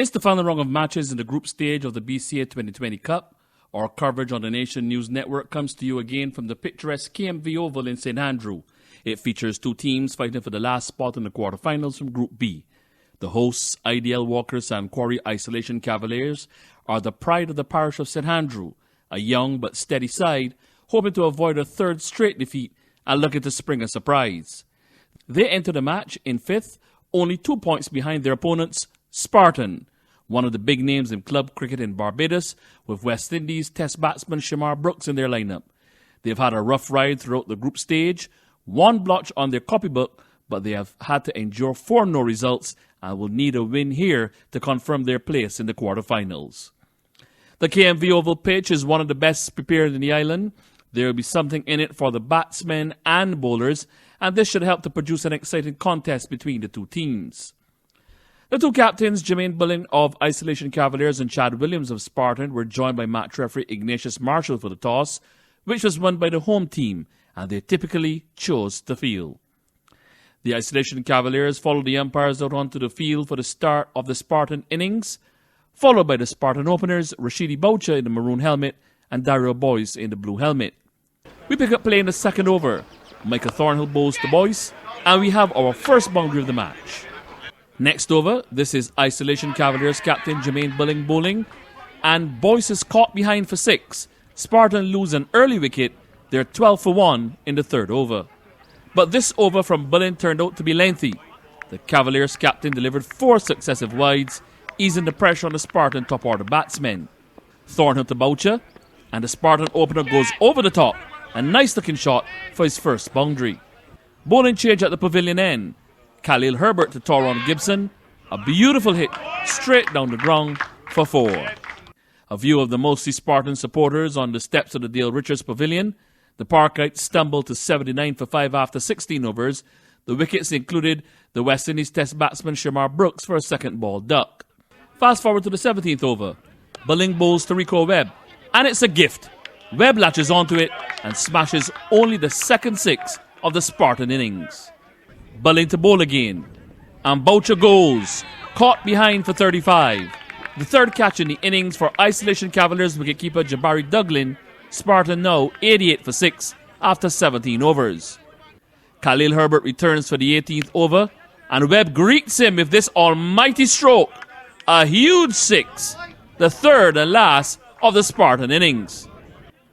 It's the final round of matches in the group stage of the BCA 2020 Cup. Our coverage on the Nation News Network comes to you again from the picturesque KMV Oval in St Andrew. It features two teams fighting for the last spot in the quarterfinals from Group B. The hosts, Adriel Richards and Quarry Isolation Cavaliers, are the pride of the parish of St Andrew, a young but steady side hoping to avoid a third straight defeat and looking to spring a surprise. They enter the match in fifth, only 2 points behind their opponents, Spartan, one of the big names in club cricket in Barbados, with West Indies Test batsman Shamar Brooks in their lineup. They've had a rough ride throughout the group stage, one blotch on their copybook, but they have had to endure 4 no results and will need a win here to confirm their place in the quarterfinals. The KMV Oval pitch is one of the best prepared in the island. There will be something in it for the batsmen and bowlers, and this should help to produce an exciting contest between the two teams. The two captains, Jermaine Bullen of Isolation Cavaliers and Chad Williams of Spartan, were joined by match referee Ignatius Marshall for the toss, which was won by the home team, and they typically chose to field. The Isolation Cavaliers followed the umpires out onto the field for the start of the Spartan innings, followed by the Spartan openers, Rashidi Boucher in the maroon helmet and Dario Boyce in the blue helmet. We pick up play in the second over. Michael Thornhill bowls to Boyce, and we have our first boundary of the match. Next over, this is Isolation Cavaliers captain Jermaine Bullen bowling, and Boyce is caught behind for 6. Spartan lose an early wicket. They're 12 for 1 in the third over. But this over from Bullen turned out to be lengthy. The Cavaliers captain delivered 4 successive wides, easing the pressure on the Spartan top order batsmen. Thornhill to Boucher, and the Spartan opener goes over the top. A nice looking shot for his first boundary. Bowling change at the pavilion end. Khalil Herbert to Tauron Gibson. A beautiful hit straight down the ground for 4. A view of the mostly Spartan supporters on the steps of the Adriel Richards pavilion. The Parkites stumbled to 79 for 5 after 16 overs. The wickets included the West Indies Test batsman Shamar Brooks for a second ball duck. Fast forward to the 17th over. Bullen bowls to Rico Webb, and it's a gift. Webb latches onto it and smashes only the second 6 of the Spartan innings. Bullen to bowl again, and Boucher goes, caught behind for 35. The third catch in the innings for Isolation Cavaliers wicketkeeper Jabari Duglin. Spartan now 88 for 6 after 17 overs. Khalil Herbert returns for the 18th over, and Webb greets him with this almighty stroke. A huge 6, the third and last of the Spartan innings.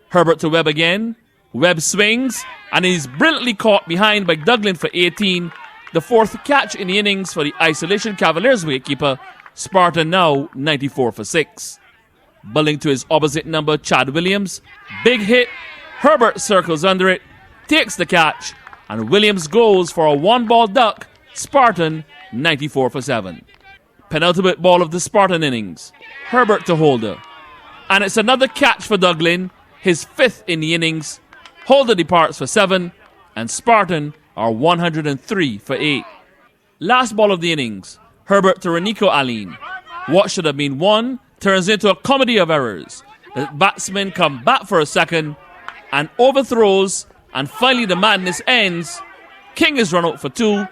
Herbert to Webb again. Webb swings, and he's brilliantly caught behind by Duglin for 18. The fourth catch in the innings for the Isolation Cavaliers wicketkeeper. Spartan now 94 for 6. Bullen to his opposite number, Chad Williams. Big hit. Herbert circles under it, takes the catch, and Williams goes for a 1-ball duck. Spartan 94 for 7. Penultimate ball of the Spartan innings. Herbert to Holder. And it's another catch for Duglin, his 5th in the innings. Holder departs for 7, and Spartan are 103 for 8. Last ball of the innings. Herbert to Renico Aline. What should have been 1 turns into a comedy of errors. The batsmen come back for a second and overthrows, and finally the madness ends. King is run out for 2.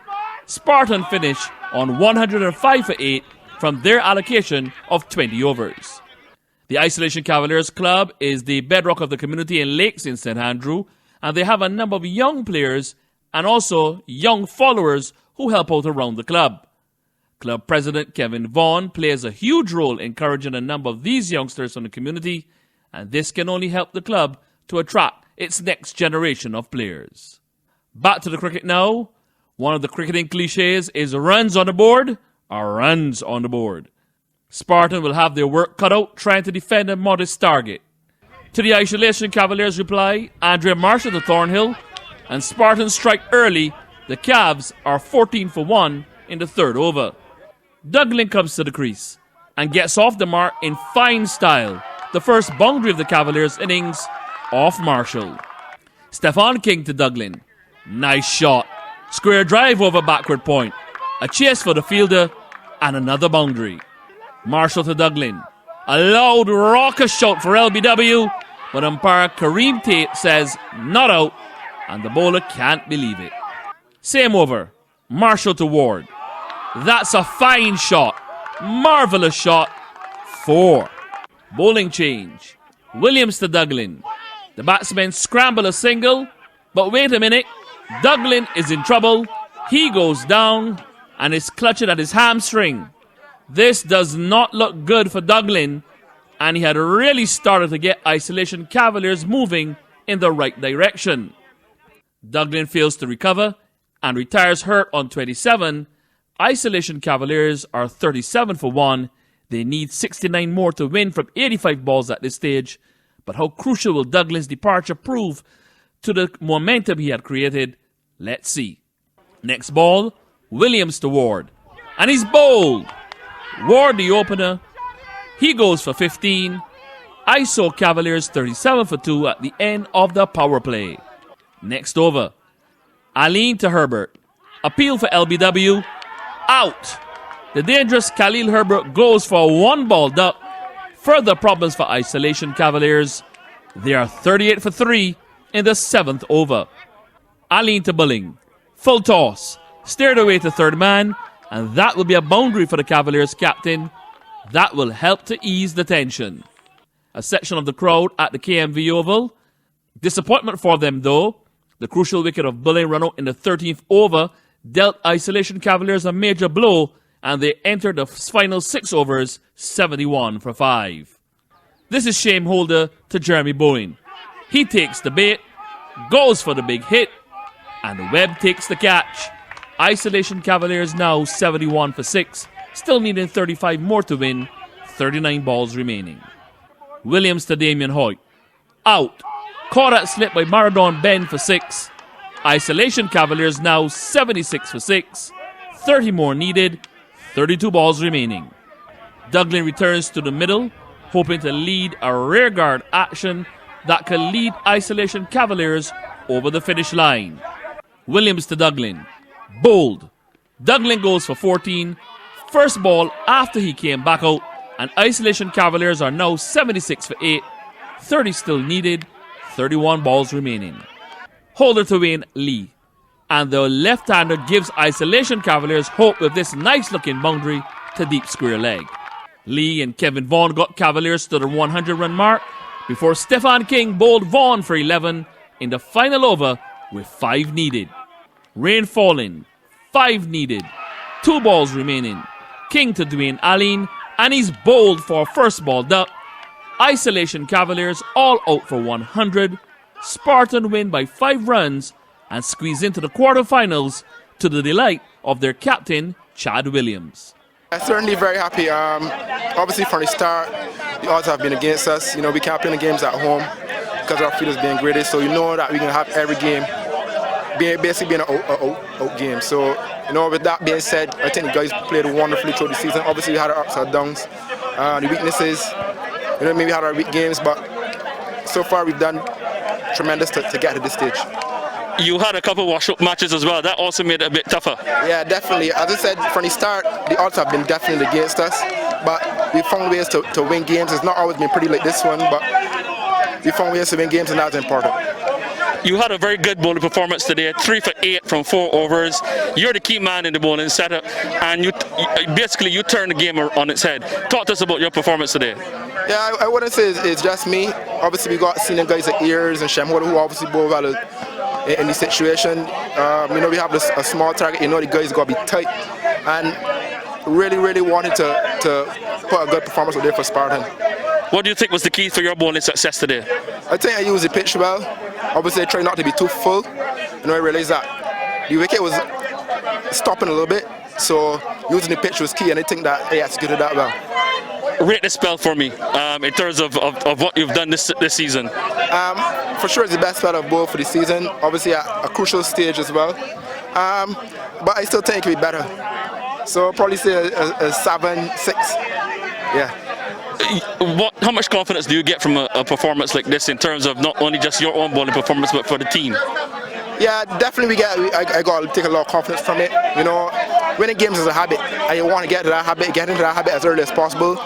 Spartan finish on 105 for 8 from their allocation of 20 overs. The Isolation Cavaliers Club is the bedrock of the community in Lakes in St Andrew, and they have a number of young players and also young followers who help out around the club. Club President Kevin Vaughan plays a huge role encouraging a number of these youngsters from the community, and this can only help the club to attract its next generation of players. Back to the cricket now. One of the cricketing cliches is runs on the board are runs on the board. Spartan will have their work cut out trying to defend a modest target. To the Isolation Cavaliers reply, Adriel Marshall to Thornhill, and Spartan strike early. The Cavs are 14 for 1 in the third over. Duglin comes to the crease and gets off the mark in fine style. The first boundary of the Cavaliers innings off Marshall. Stefan King to Duglin. Nice shot. Square drive over backward point. A chase for the fielder and another boundary. Marshall to Duglin. A loud, raucous shout for LBW, but umpire Kareem Tate says not out, and the bowler can't believe it. Same over. Marshall to Ward. That's a fine shot. Marvelous shot. 4. Bowling change. Williams to Douglin. The batsmen scramble a single, but wait a minute. Douglin is in trouble. He goes down and is clutching at his hamstring. This does not look good for Douglin, and he had really started to get Isolation Cavaliers moving in the right direction. Douglin fails to recover and retires hurt on 27. Isolation Cavaliers are 37 for 1. They need 69 more to win from 85 balls at this stage. But how crucial will Douglin's departure prove to the momentum he had created? Let's see. Next ball, Williams to Ward. And he's bowled. Ward, the opener. He goes for 15. ISO Cavaliers 37 for 2 at the end of the power play. Next over, Aline to Herbert. Appeal for LBW. Out. The dangerous Khalil Herbert goes for a 1-ball duck. Further problems for Isolation Cavaliers. They are 38 for 3 in the 7th over. Aline to Bulling. Full toss. Steered away to third man. And that will be a boundary for the Cavaliers captain. That will help to ease the tension. A section of the crowd at the KMV Oval. Disappointment for them though. The crucial wicket of Bulling run out in the 13th over dealt Isolation Cavaliers a major blow, and they entered the final 6 overs 71 for 5. This is Shame Holder to Jeremy Bowen. He takes the bait, goes for the big hit, and Webb takes the catch. Isolation Cavaliers now 71 for 6, still needing 35 more to win, 39 balls remaining. Williams to Damien Hoyt. Out. Caught at slip by Maradon Ben for 6. Isolation Cavaliers now 76 for 6, 30 more needed, 32 balls remaining. Douglin returns to the middle, hoping to lead a rearguard action that could lead Isolation Cavaliers over the finish line. Williams to Douglin. Bowled. Douglin goes for 14. First ball after he came back out, and Isolation Cavaliers are now 76 for 8. 30 still needed, 31 balls remaining. Holder to Wayne Lee. And the left-hander gives Isolation Cavaliers hope with this nice-looking boundary to deep square leg. Lee and Kevin Vaughan got Cavaliers to the 100-run mark before Stefan King bowled Vaughan for 11 in the final over with 5 needed. Rain falling, 5 needed, 2 balls remaining. King to Dwayne Allen, and he's bowled for a first ball duck. Isolation Cavaliers all out for 100. Spartan win by 5 runs and squeeze into the quarterfinals to the delight of their captain, Chad Williams. I'm certainly very happy. Obviously from the start, the odds have been against us. You know, we can't play the games at home because our field is being graded. So you know that we're going to have every game basically being an out game. So, you know, with that being said, I think the guys played wonderfully through the season. Obviously we had our ups and downs, the weaknesses, you know, maybe we had our weak games, but so far we've done tremendous to get to this stage. You had a couple wash-up matches as well. That also made it a bit tougher. Yeah, definitely. As I said, from the start, the odds have been definitely against us, but we found ways to win games. It's not always been pretty like this one, but we found ways to win games, and that's important. You had a very good bowling performance today, 3 for 8 from 4 overs. You're the key man in the bowling setup, and you turned the game on its head. Talk to us about your performance today. Yeah, I wouldn't say it's just me. Obviously, we got senior guys like Ears and Shem who obviously bowl well in this situation. You know, we have a small target. You know, the guys got to be tight, and really wanted to put a good performance out there for Spartan. What do you think was the key for your bowling success today? I think I used the pitch well. Obviously, I tried not to be too full. You know, I realized that the wicket was stopping a little bit, so using the pitch was key, and I think that I executed that well. Rate the spell for me in terms of what you've done this season. For sure, it's the best spell of bowled for the season. Obviously, at a crucial stage as well. But I still think it could be better. So I'll probably say a 7-6. Yeah. How much confidence do you get from a performance like this in terms of not only just your own bowling performance but for the team? Yeah, definitely I got to take a lot of confidence from it. You know, winning games is a habit. I want to get into that habit as early as possible.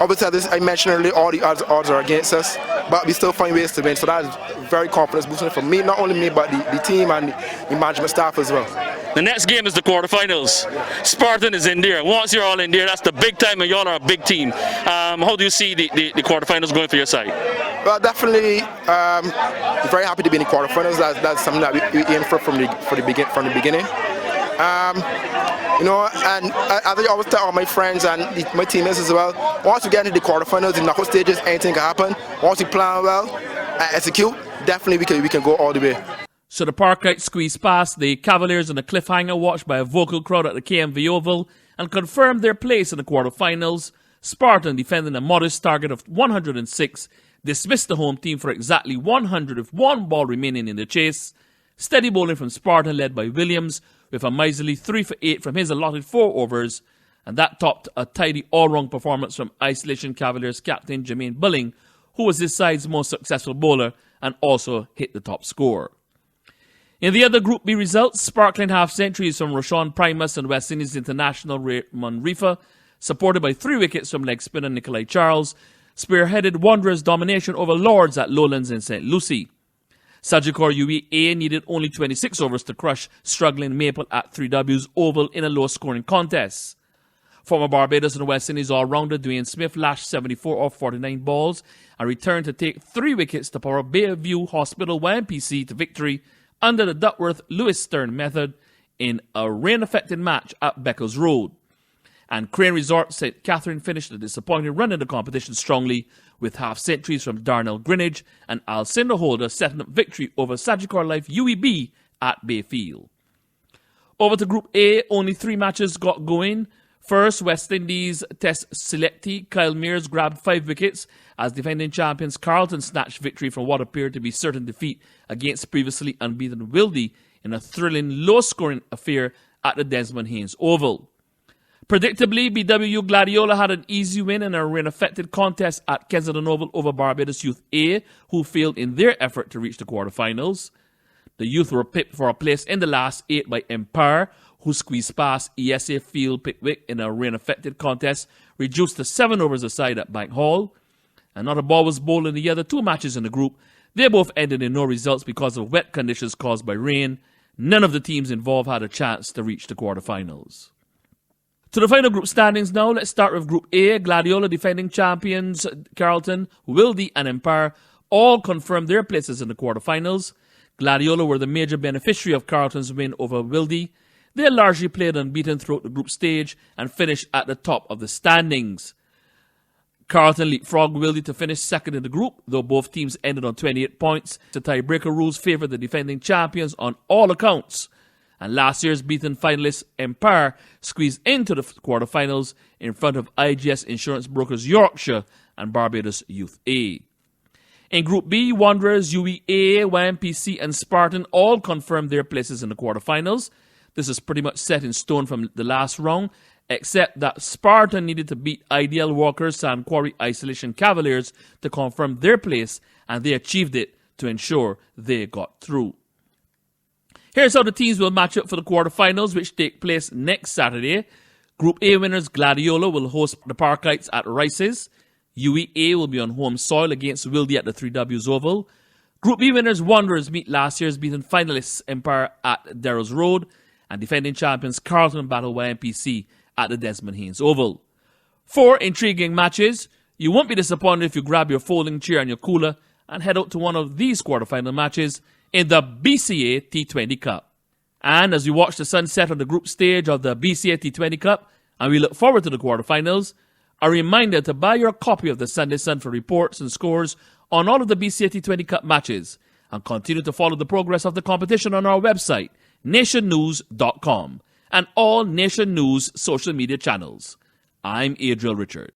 Obviously, as I mentioned earlier, all the odds are against us, but we still find ways to win. So that is very confidence boosting for me, not only me, but the team and the management staff as well. The next game is the quarterfinals. Spartan is in there. Once you're all in there, that's the big time, and y'all are a big team. How do you see the quarterfinals going for your side? Well, definitely very happy to be in the quarterfinals. That's something that we aim for from the beginning. You know, and as I always tell all my friends and my teammates as well, once we get into the quarterfinals, the knockout stages, anything can happen. Once we plan well and execute, definitely we can go all the way. So the Parkite squeezed past the Cavaliers in a cliffhanger watched by a vocal crowd at the KMV Oval and confirmed their place in the quarterfinals. Spartan, defending a modest target of 106, dismissed the home team for exactly 100 with one ball remaining in the chase. Steady bowling from Spartan led by Williams with a miserly 3 for 8 from his allotted 4 overs, and that topped a tidy all-round performance from Isolation Cavaliers captain Jermaine Bulling, who was his side's most successful bowler and also hit the top score. In the other Group B results, sparkling half-centuries from Roshan Primus and West Indies international Raymond Rifa, supported by 3 wickets from leg spinner Nikolai Charles, spearheaded Wanderers' domination over Lords at Lowlands in St. Lucie. Sagicor UEA needed only 26 overs to crush struggling Maple at 3W's Oval in a low-scoring contest. Former Barbados and West Indies all-rounder Dwayne Smith lashed 74 off 49 balls and returned to take 3 wickets to power Bayview Hospital YMPC to victory under the Duckworth-Lewis Stern method in a rain-affected match at Beckles Road. And Crane Resort St. Catherine finished the disappointing run in the competition strongly with half-centuries from Darnell Greenidge and Alcindor Holder setting up victory over Sagicor Life UEB at Bayfield. Over to Group A, only 3 matches got going. First, West Indies Test selectee Kyle Mears grabbed 5 wickets as defending champions Carlton snatched victory from what appeared to be certain defeat against previously unbeaten Wildy in a thrilling low-scoring affair at the Desmond Haynes Oval. Predictably, BW Gladiola had an easy win in a rain-affected contest at Kensington Oval over Barbados Youth A, who failed in their effort to reach the quarterfinals. The Youth were pipped for a place in the last 8 by Empire, who squeezed past ESA Field Pickwick in a rain-affected contest, reduced to 7 overs aside at Bank Hall. And not a ball was bowled in the other 2 matches in the group. They both ended in no results because of wet conditions caused by rain. None of the teams involved had a chance to reach the quarterfinals. To the final group standings now, let's start with Group A. Gladiola defending champions Carlton, Wildy and Empire all confirmed their places in the quarterfinals. Gladiola were the major beneficiary of Carlton's win over Wildy. They largely played unbeaten throughout the group stage and finished at the top of the standings. Carlton leapfrogged Wildy to finish second in the group, though both teams ended on 28 points. The tiebreaker rules favoured the defending champions on all accounts. And last year's beaten finalist Empire squeezed into the quarterfinals in front of IGS Insurance Brokers Yorkshire and Barbados Youth A. In Group B, Wanderers, UEA, YMPC and Spartan all confirmed their places in the quarterfinals. This is pretty much set in stone from the last round, except that Spartan needed to beat Ideal Walkers and Quarry Isolation Cavaliers to confirm their place, and they achieved it to ensure they got through. Here's how the teams will match up for the quarterfinals, which take place next Saturday. Group A winners Gladiola will host the Parkites at Rice's. UEA will be on home soil against Wildy at the 3W's Oval. Group B winners Wanderers meet last year's beaten finalists Empire at Darrow's Road, and defending champions Carlton battle YMPC at the Desmond Haynes Oval. 4 intriguing matches. You won't be disappointed if you grab your folding chair and your cooler and head out to one of these quarterfinal matches in the BCA T20 Cup. And as we watch the sunset on the group stage of the BCA T20 Cup, and we look forward to the quarterfinals, a reminder to buy your copy of the Sunday Sun for reports and scores on all of the BCA T20 Cup matches, and continue to follow the progress of the competition on our website, nationnews.com, and all Nation News social media channels. I'm Adriel Richards.